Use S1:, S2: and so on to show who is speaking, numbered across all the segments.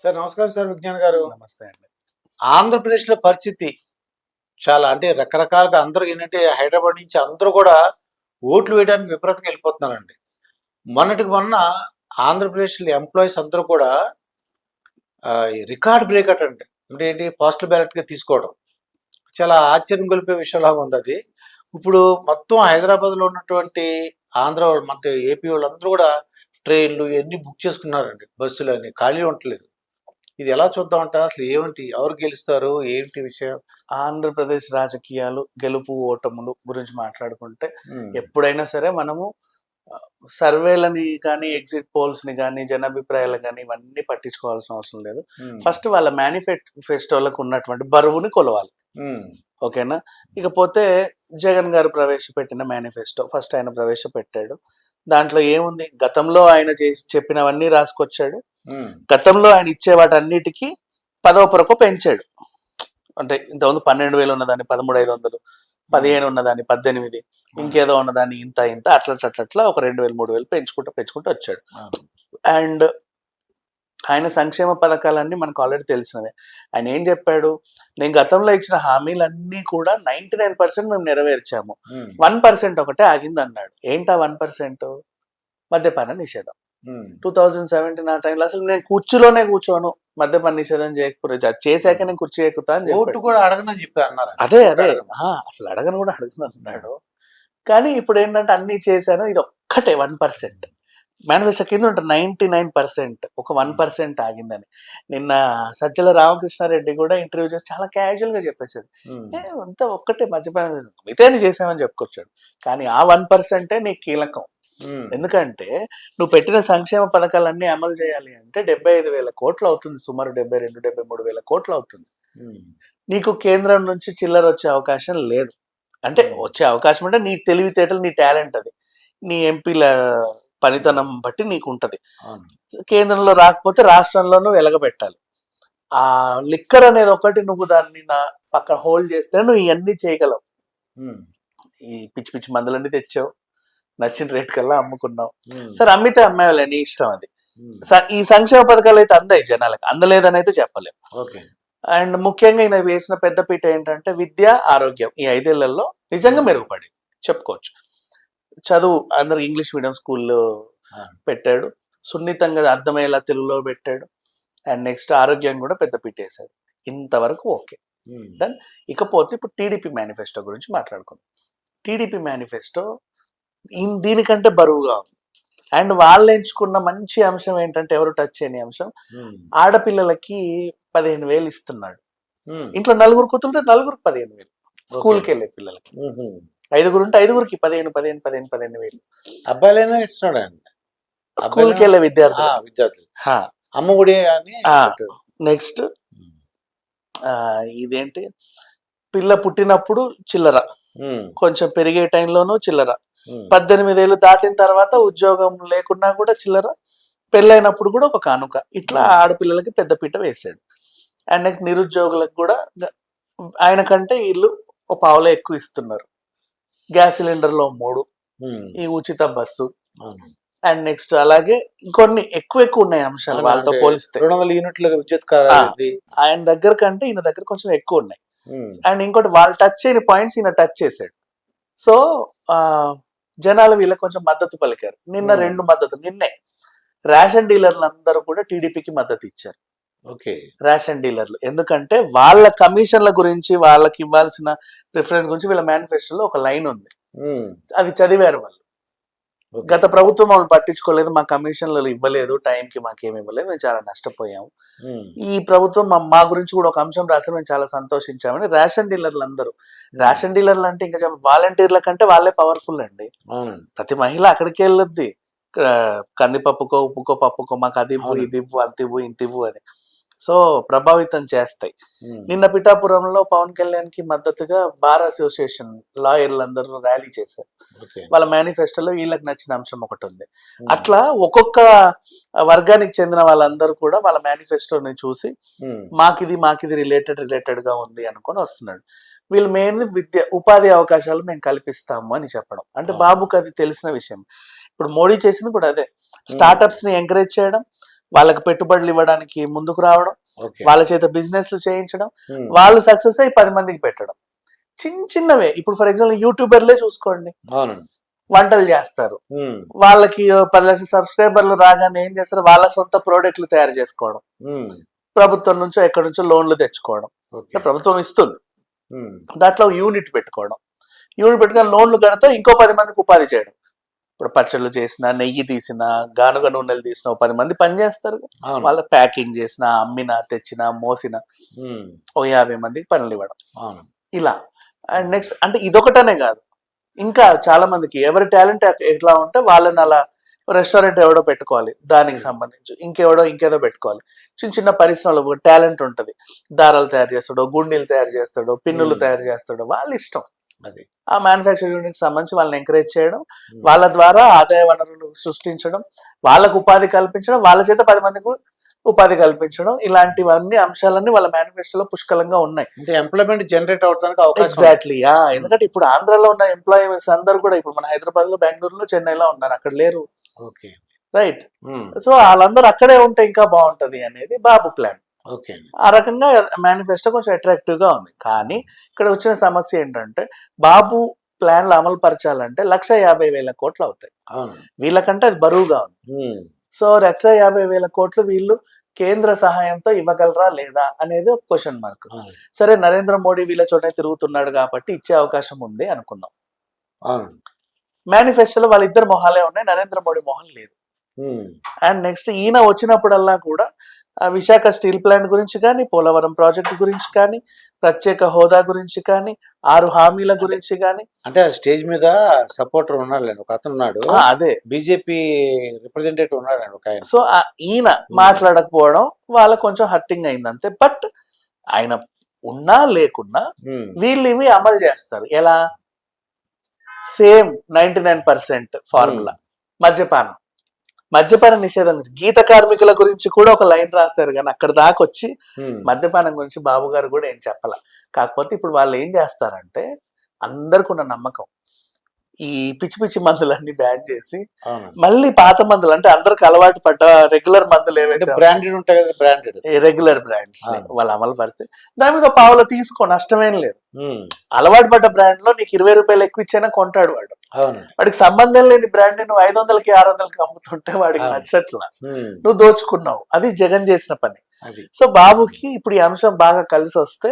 S1: Sir నమస్కారం sir Vignan గారు.
S2: నమస్తే అండి.
S1: ఆంధ్రప్రదేశ్‌లో పరిస్థితి చాలా అంటే రకరకాలుగా అందరూ ఏంటంటే హైదరాబాద్ నుంచి అందరూ కూడా ఓట్లు వేయడానికి విపరీతంగా వెళ్ళిపోతున్నారండి. మొన్నటికి మొన్న ఆంధ్రప్రదేశ్‌లో ఎంప్లాయీస్ అందరూ కూడా ఈ రికార్డ్ బ్రేక్ అండి. అంటే ఏంటి పోస్టల్ బ్యాలెట్‌గా తీసుకోవడం. చాలా ఆశ్చర్యం గొలిపే విషయంలాగా ఉందది. ఇప్పుడు మొత్తం హైదరాబాద్‌లో ఉన్నటువంటి ఆంధ్ర మన ఏపీ వాళ్ళందరూ కూడా ట్రైన్‌లు ఇయన్నీ బుక్ చేసుకున్నారండి. బస్సులని ఖాళీ ఉండట్లేదు. ఇది ఎలా చూద్దామంటారు? అసలు ఏమిటి? ఎవరు గెలుస్తారు? ఏంటి విషయం?
S2: ఆంధ్రప్రదేశ్ రాజకీయాలు గెలుపు ఓటములు గురించి మాట్లాడుకుంటే
S1: హ్మ్.
S2: ఎప్పుడైనా సరే మనము సర్వేలని కానీ ఎగ్జిట్ పోల్స్ ని కానీ జనాభిప్రాయాలు కానీ ఇవన్నీ పట్టించుకోవాల్సిన అవసరం లేదు.
S1: హ్మ్.
S2: ఫస్ట్ వాళ్ళ మేనిఫెస్టోలకు ఉన్నటువంటి బరువుని కొలవాలి.
S1: హ్మ్.
S2: ఓకేనా? ఇకపోతే జగన్ గారు ప్రవేశపెట్టిన మేనిఫెస్టో ఫస్ట్ ఆయన ప్రవేశపెట్టాడు. దాంట్లో ఏముంది? గతంలో ఆయన చెప్పినవన్నీ రాసుకొచ్చాడు.
S1: హ్మ్.
S2: గతంలో ఆయన ఇచ్చే వాటన్నిటికీ 10వ పొరకు పెంచాడు. అంటే ఇంతకుముందు 12,000 ఉన్నదాన్ని 13,500, 15 ఉన్నదాన్ని 18, ఇంకేదో ఉన్నదాన్ని ఇంత ఇంత అట్లా ఒక 2,000 3,000 పెంచుకుంటూ వచ్చాడు. అండ్ ఆయన సంక్షేమ పథకాలన్నీ మనకు ఆల్రెడీ తెలిసినవే. ఆయన ఏం చెప్పాడు? నేను గతంలో ఇచ్చిన హామీలన్నీ కూడా 99% మేము నెరవేర్చాము, 1% ఒకటే ఆగింది అన్నాడు. ఏంటా 1%? మద్యపాన నిషేధం. 2017 ఆ టైంలో అసలు నేను కుర్చీలోనే కూర్చోను మద్యపాన నిషేధం చేయకపోతే, అది చేశాక నేను కుర్చీ ఎక్కుతా అని
S1: ఓటు కూడా అడగనని చెప్పి అన్నారు.
S2: అదే అసలు అడగను కూడా అడగను అన్నాడు. కానీ ఇప్పుడు ఏంటంటే అన్ని చేశాను, ఇది ఒక్కటే 1%. మేనిఫెస్టో కింద ఉంటుంది 99%, ఒక 1% ఆగిందని. నిన్న సజ్జల రామకృష్ణారెడ్డి కూడా ఇంటర్వ్యూ చేసి చాలా క్యాజువల్ గా చెప్పేశాడు, అంతా ఒక్కటే మద్యపాన మిగతాన్ని చేసామని చెప్పుకొచ్చాడు. కానీ ఆ 1%ఏ నీకు కీలకం. ఎందుకంటే నువ్వు పెట్టిన సంక్షేమ పథకాలన్నీ అమలు చేయాలి అంటే 75,000 కోట్లు అవుతుంది, సుమారు 72, 73,000 కోట్లు అవుతుంది. నీకు కేంద్రం నుంచి చిల్లర వచ్చే అవకాశం లేదు. అంటే వచ్చే అవకాశం అంటే నీ తెలివితేటలు, నీ టాలెంట్, అది నీ ఎంపీల పనితనం బట్టి నీకు ఉంటది. కేంద్రంలో రాకపోతే రాష్ట్రంలోనూ వెలగబెట్టాలి. ఆ లిక్కర్ అనేది ఒకటి నువ్వు దాన్ని పక్కన హోల్డ్ చేస్తే నువ్వు ఇవన్నీ చేయగలవు. ఈ పిచ్చి పిచ్చి మందులన్నీ తెచ్చావు, నచ్చిన రేట్ కల్లా అమ్ముకున్నావు. సరే అమ్మితే అమ్మేవాళ్ళే, నీ ఇష్టం అది. ఈ సంక్షేమ పథకాలు అయితే అందాయి జనాలకు, అందలేదని అయితే చెప్పలేము. అండ్ ముఖ్యంగా ఈయన వేసిన పెద్ద పీట ఏంటంటే విద్య, ఆరోగ్యం ఈ 5 ఏళ్లలో నిజంగా మెరుగుపడింది చెప్పుకోవచ్చు. చదువు అందరు ఇంగ్లీష్ మీడియం స్కూల్లో పెట్టాడు, సున్నితంగా అర్థమయ్యేలా తెలుగులో పెట్టాడు. అండ్ నెక్స్ట్ ఆరోగ్యం కూడా పెద్ద పీట వేశాడు. ఇంతవరకు ఓకే డన్. ఇకపోతే ఇప్పుడు టీడీపీ మేనిఫెస్టో గురించి మాట్లాడుకుందాం. టీడీపీ మేనిఫెస్టో దీనికంటే బరువుగా ఉంది. అండ్ వాళ్ళు ఎంచుకున్న మంచి అంశం ఏంటంటే, ఎవరు టచ్ చేయని అంశం, ఆడపిల్లలకి 15,000 ఇస్తున్నాడు. ఇంట్లో 4 కూతురుంటే 4కి 15,000, స్కూల్కి వెళ్ళే పిల్లలకి 5 ఉంటే 5కి 15,000.
S1: అబ్బాయిలైనా ఇస్తున్నాడు అండి,
S2: స్కూల్కి వెళ్ళే విద్యార్థులు.
S1: అమ్మఒడి అని.
S2: నెక్స్ట్ ఇదేంటి, పిల్ల పుట్టినప్పుడు చిల్లర, కొంచెం పెరిగే టైంలోనూ చిల్లర, 18 ఏళ్ళు దాటిన తర్వాత ఉద్యోగం లేకున్నా కూడా చిల్లర, పెళ్ళైనప్పుడు కూడా ఒక కానుక, ఇట్లా ఆడపిల్లలకి పెద్ద పీట వేసాడు. అండ్ నెక్స్ట్ నిరుద్యోగులకు కూడా ఆయన కంటే వీళ్ళు ఒక పావులో ఎక్కువ ఇస్తున్నారు. గ్యాస్ సిలిండర్లో 3, ఈ ఉచిత బస్సు, అండ్ నెక్స్ట్ అలాగే కొన్ని ఎక్కువ ఉన్నాయి అంశాలు వాళ్ళతో పోలిస్తే.
S1: 200 యూనిట్ల విద్యుత్
S2: ఆయన దగ్గర కంటే ఈయన దగ్గర కొంచెం ఎక్కువ ఉన్నాయి. అండ్ ఇంకోటి వాళ్ళు టచ్ చేయని పాయింట్స్ ఈయన టచ్ చేశాడు. సో జనాలు వీళ్ళకి కొంచెం మద్దతు పలికారు. నిన్న 2 మద్దతు, నిన్నే రేషన్ డీలర్లు అందరూ కూడా టీడీపీకి మద్దతు ఇచ్చారు. రేషన్ డీలర్లు, ఎందుకంటే వాళ్ళ కమిషన్ల గురించి, వాళ్ళకి ఇవ్వాల్సిన ప్రిఫరెన్స్ గురించి వీళ్ళ మేనిఫెస్టోలో ఒక లైన్ ఉంది, అది చదివారు వాళ్ళు. గత ప్రభుత్వం వాళ్ళు పట్టించుకోలేదు, మా కమిషన్లు ఇవ్వలేదు, టైంకి మాకేమి ఇవ్వలేదు, మేము చాలా నష్టపోయాము. ఈ ప్రభుత్వం మా గురించి కూడా ఒక అంశం రాశారు, మేము చాలా సంతోషించామని రేషన్ డీలర్లు అందరూ. రేషన్ డీలర్లు అంటే ఇంకా వాలంటీర్ల కంటే వాళ్ళే పవర్ఫుల్ అండి. ప్రతి మహిళ అక్కడికి వెళ్ళొద్ది, కందిపప్పుకో ఉప్పుకో పప్పుకో మాకు అది ఇవ్వు, ఇది ఇవ్వు, అంత ఇవ్వు, ఇంత ఇవ్వు అని. సో ప్రభావితం చేస్తాయి. నిన్న పిఠాపురంలో పవన్ కళ్యాణ్ కి మద్దతుగా బార్ అసోసియేషన్ లాయర్లు అందరూ ర్యాలీ చేశారు. వాళ్ళ మేనిఫెస్టోలో వీళ్ళకి నచ్చిన అంశం ఒకటి ఉంది. అట్లా ఒక్కొక్క వర్గానికి చెందిన వాళ్ళందరూ కూడా వాళ్ళ మేనిఫెస్టోని చూసి మాకిది రిలేటెడ్ గా ఉంది అనుకొని వస్తున్నాడు. వీళ్ళు మెయిన్లీ విద్య, ఉపాధి అవకాశాలు మేము కల్పిస్తాము అని చెప్పడం. అంటే బాబుకి అది తెలిసిన విషయం. ఇప్పుడు మోడీ చేసింది కూడా అదే, స్టార్టప్స్ ని ఎంకరేజ్ చేయడం, వాళ్ళకి పెట్టుబడులు ఇవ్వడానికి ముందుకు రావడం,
S1: ఓకే.
S2: వాళ్ళ చేత బిజినెస్లు చేయించడం, వాళ్ళు సక్సెస్ అయ్యి 10 మందికి పెట్టడం. చిన్నవే. ఇప్పుడు ఫర్ ఎగ్జాంపుల్ యూట్యూబర్లే చూసుకోండి,
S1: అవునండి.
S2: వంటలు చేస్తారు, వాళ్ళకి 10 లక్షల సబ్స్క్రైబర్లు రాగానే ఏం చేస్తారు, వాళ్ళ సొంత ప్రోడక్ట్లు తయారు చేసుకోవడం, ప్రభుత్వం నుంచో ఎక్కడి నుంచో లోన్లు తెచ్చుకోవడం,
S1: ఓకే.
S2: ప్రభుత్వం ఇస్తుంది, దాంట్లో యూనిట్ పెట్టుకోవడం, యూనిట్ పెట్టుకొని లోన్లు కడితే ఇంకో 10 మందికి ఉపాధి చేయడం. ఇప్పుడు పచ్చళ్ళు చేసిన, నెయ్యి తీసిన, గానుగ నూనెలు తీసిన 10 మంది పని చేస్తారు,
S1: అవును.
S2: వాళ్ళ ప్యాకింగ్ చేసిన, అమ్మిన, తెచ్చిన, మోసిన ఓ 50 మందికి పనులు ఇవ్వడం,
S1: అవును.
S2: ఇలా. అండ్ నెక్స్ట్ అంటే ఇదొకటనే కాదు, ఇంకా చాలా మందికి ఎవరి టాలెంట్ ఎట్లా ఉంటే వాళ్ళని అలా రెస్టారెంట్ ఎవడో పెట్టుకోవాలి, దానికి సంబంధించి ఇంకెవడో ఇంకేదో పెట్టుకోవాలి. చిన్న చిన్న పరిశ్రమలు టాలెంట్ ఉంటుంది, దారాలు తయారు చేస్తాడో, గుండీలు తయారు చేస్తాడో, పిన్నులు తయారు చేస్తాడో, వాళ్ళ ఇష్టం.
S1: అది
S2: ఆ మ్యానుఫ్యాక్చరింగ్ యూనిట్ సంబంధించి వాళ్ళని ఎంకరేజ్ చేయడం, వాళ్ళ ద్వారా ఆదాయ వనరులు సృష్టించడం, వాళ్ళకు ఉపాధి కల్పించడం, వాళ్ళ చేత 10 మందికి ఉపాధి కల్పించడం, ఇలాంటివన్నీ అంశాలన్నీ వాళ్ళ మేనిఫెస్టోలో పుష్కలంగా ఉన్నాయి.
S1: అంటే ఎంప్లాయ్మెంట్ జనరేట్ అవడానికి అవకాశం.
S2: ఎగ్జాక్ట్లీ. ఎందుకంటే ఇప్పుడు ఆంధ్రాలో ఉన్న ఎంప్లాయీస్ అందరూ కూడా ఇప్పుడు మన హైదరాబాద్ లో, బెంగళూరులో, చెన్నైలో ఉన్నారు, అక్కడ లేరు.
S1: ఓకే.
S2: రైట్. సో వాళ్ళందరూ అక్కడే ఉంటే ఇంకా బాగుంటది అనేది బాబు ప్లాన్.
S1: ఓకే.
S2: ఆ రకంగా మేనిఫెస్టో కొంచెం అట్రాక్టివ్ గా ఉంది. కానీ ఇక్కడ వచ్చిన సమస్య ఏంటంటే, బాబు ప్లాన్లు అమలు పరచాలంటే 1,50,000 కోట్లు అవుతాయి. వీళ్ళకంటే అది బరువుగా ఉంది. సో 1,50,000 కోట్లు వీళ్ళు కేంద్ర సహాయంతో ఇవ్వగలరా లేదా అనేది ఒక క్వశ్చన్ మార్క్. సరే, నరేంద్ర మోడీ వీళ్ళ చోట తిరుగుతున్నాడు కాబట్టి ఇచ్చే అవకాశం ఉంది అనుకుందాం. మేనిఫెస్టోలో వాళ్ళిద్దరు మొహాలే ఉన్నాయి, నరేంద్ర మోడీ మొహం లేదు. అండ్ నెక్స్ట్ ఈయన వచ్చినప్పుడల్లా కూడా విశాఖ స్టీల్ ప్లాంట్ గురించి కానీ, పోలవరం ప్రాజెక్టు గురించి కానీ, ప్రత్యేక హోదా గురించి కానీ, 6 హామీల గురించి కానీ.
S1: అంటే స్టేజ్ మీద సపోర్టర్ ఉన్నాడు, ఒక అతను ఉన్నాడు,
S2: అదే
S1: బీజేపీ రిప్రజెంటేటివ్ ఉన్నాడు ఒక ఆయన.
S2: సో ఈయన మాట్లాడకపోవడం వాళ్ళ కొంచెం హర్టింగ్ అయింది అంతే. బట్ ఆయన ఉన్నా లేకున్నా వీళ్ళు ఇవి అమలు చేస్తారు. ఎలా? Same 99% formula. మద్యపాన నిషేధం గురించి, గీత కార్మికుల గురించి కూడా ఒక లైన్ రాశారు, కానీ అక్కడ దాకా వచ్చి మద్యపానం గురించి బాబు గారు కూడా ఏం చెప్పాల. కాకపోతే ఇప్పుడు వాళ్ళు ఏం చేస్తారంటే, అందరికి ఉన్న నమ్మకం ఈ పిచ్చి పిచ్చి మందులన్నీ బ్యాన్ చేసి మళ్ళీ పాత మందులు, అంటే అందరికి అలవాటు పడ్డ రెగ్యులర్ మందులు ఏవైతే
S1: బ్రాండెడ్ ఉంటాయి కదా, బ్రాండెడ్
S2: రెగ్యులర్ బ్రాండ్స్ వాళ్ళు అమలు పడితే దాని మీద పావులో తీసుకో, నష్టమేం లేదు. అలవాటు పడ్డ బ్రాండ్ లో నీకు 20 రూపాయలు ఎక్కువ ఇచ్చైనా కొంటాడు వాడు. వాడికి సంబంధం లేని బ్రాండ్ నువ్వు 500కి 600కి అమ్ముతుంటే వాడికి నచ్చట్లా, నువ్వు దోచుకున్నావు. అది జగన్ చేసిన పని. సో బాబుకి ఇప్పుడు ఈ అంశం బాగా కలిసి వస్తే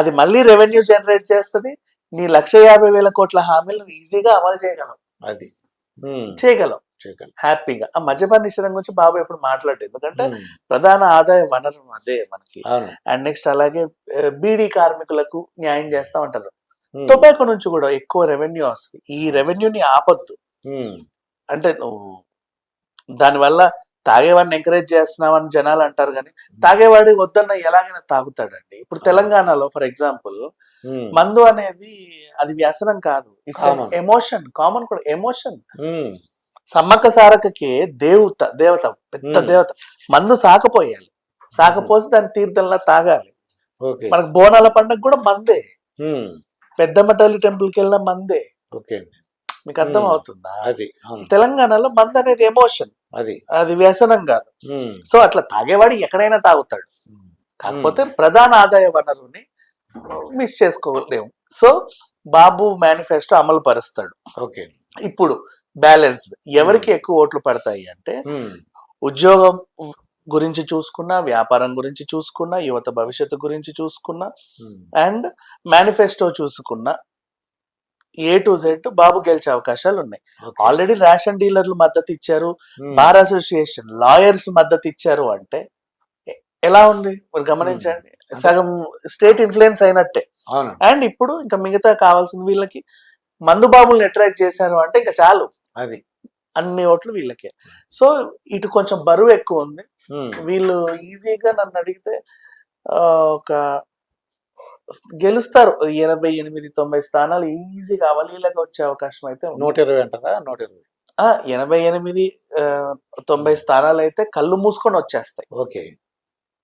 S2: అది మళ్ళీ రెవెన్యూ జనరేట్ చేస్తుంది. నీ 1,50,000 కోట్ల హామీలు ఈజీగా అమలు చేయగలం.
S1: అది
S2: చేయగలం హ్యాపీగా. ఆ మద్యపాన నిషేధం గురించి బాబు ఎప్పుడు మాట్లాడదు, ఎందుకంటే ప్రధాన ఆదాయ వనరు అదే మనకి. అండ్ నెక్స్ట్ అలాగే బీడీ కార్మికులకు న్యాయం చేస్తా ఉంటారు. టొబాకో నుంచి కూడా ఎక్కువ రెవెన్యూ వస్తుంది. ఈ రెవెన్యూని ఆపొద్దు. అంటే నువ్వు దానివల్ల తాగేవాడిని ఎంకరేజ్ చేస్తున్నావని జనాలు అంటారు, కానీ తాగేవాడి వద్దన్న ఎలాగైనా తాగుతాడండి. ఇప్పుడు తెలంగాణలో ఫర్ ఎగ్జాంపుల్ మందు అనేది అది వ్యసనం కాదు, ఇట్స్ ఎమోషన్. కామన్ కూడా ఎమోషన్. సమ్మక్క సారక్కకి దేవత పెద్ద దేవత. మందు సాకపోయాలి, సాకపోసి దాని తీర్థంలా తాగాలి. మనకు బోనాల పండుగ కూడా మందే, పెద్దమ్మ తల్లి టెంపుల్కి వెళ్ళిన మందే. మీకు అర్థం అవుతుందా? తెలంగాణలో మందు అనేది ఎమోషన్, అది వ్యసనం కాదు. సో అట్లా తాగేవాడు ఎక్కడైనా తాగుతాడు, కాకపోతే ప్రధాన ఆదాయ వనరుని మిస్ చేసుకోలేము. సో బాబు మేనిఫెస్టో అమలు పరుస్తాడు. ఇప్పుడు బ్యాలెన్స్ ఎవరికి ఎక్కువ ఓట్లు పడతాయి అంటే, ఉద్యోగం గురించి చూసుకున్నా, వ్యాపారం గురించి చూసుకున్నా, యువత భవిష్యత్తు గురించి చూసుకున్నా, అండ్ మేనిఫెస్టో చూసుకున్నా, A to Z బాబు గెలిచే అవకాశాలు ఉన్నాయి. ఆల్రెడీ రేషన్ డీలర్లు మద్దతు ఇచ్చారు, బార్ అసోసియేషన్, లాయర్స్ మద్దతు ఇచ్చారు. అంటే ఎలా ఉంది మరి గమనించండి, సగం స్టేట్ ఇన్ఫ్లుయెన్స్ అయినట్టే. అండ్ ఇప్పుడు ఇంకా మిగతా కావాల్సింది వీళ్ళకి మందు బాబుల్ని అట్రాక్ట్ చేశారు అంటే ఇంకా చాలు, అది అన్ని ఓట్లు వీళ్ళకే. సో ఇటు కొంచెం బరువు ఎక్కువ ఉంది. వీళ్ళు ఈజీగా నన్ను అడిగితే ఒక గెలుస్తారు, 88-90 స్థానాలు ఈజీగా అవలీలగా వచ్చే అవకాశం అయితే
S1: 120 అంటారా? 120
S2: 88-90 స్థానాలు అయితే కళ్ళు మూసుకొని వచ్చేస్తాయి.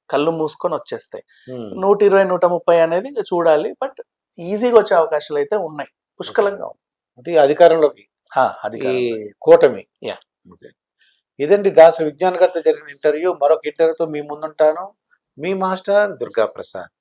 S2: కళ్ళు మూసుకొని వచ్చేస్తాయి. 120-130 అనేది ఇంకా చూడాలి, బట్ ఈజీగా వచ్చే అవకాశాలు అయితే ఉన్నాయి, పుష్కలంగా ఉన్నాయి.
S1: అంటే అధికారంలోకి కూటమి. ఇదండి దాసరి విజ్ఞాన్ గారితో జరిగిన ఇంటర్వ్యూ. మరొక ఇంటర్వ్యూతో మీ ముందుంటాను. మీ మాస్టర్ దుర్గా ప్రసాద్.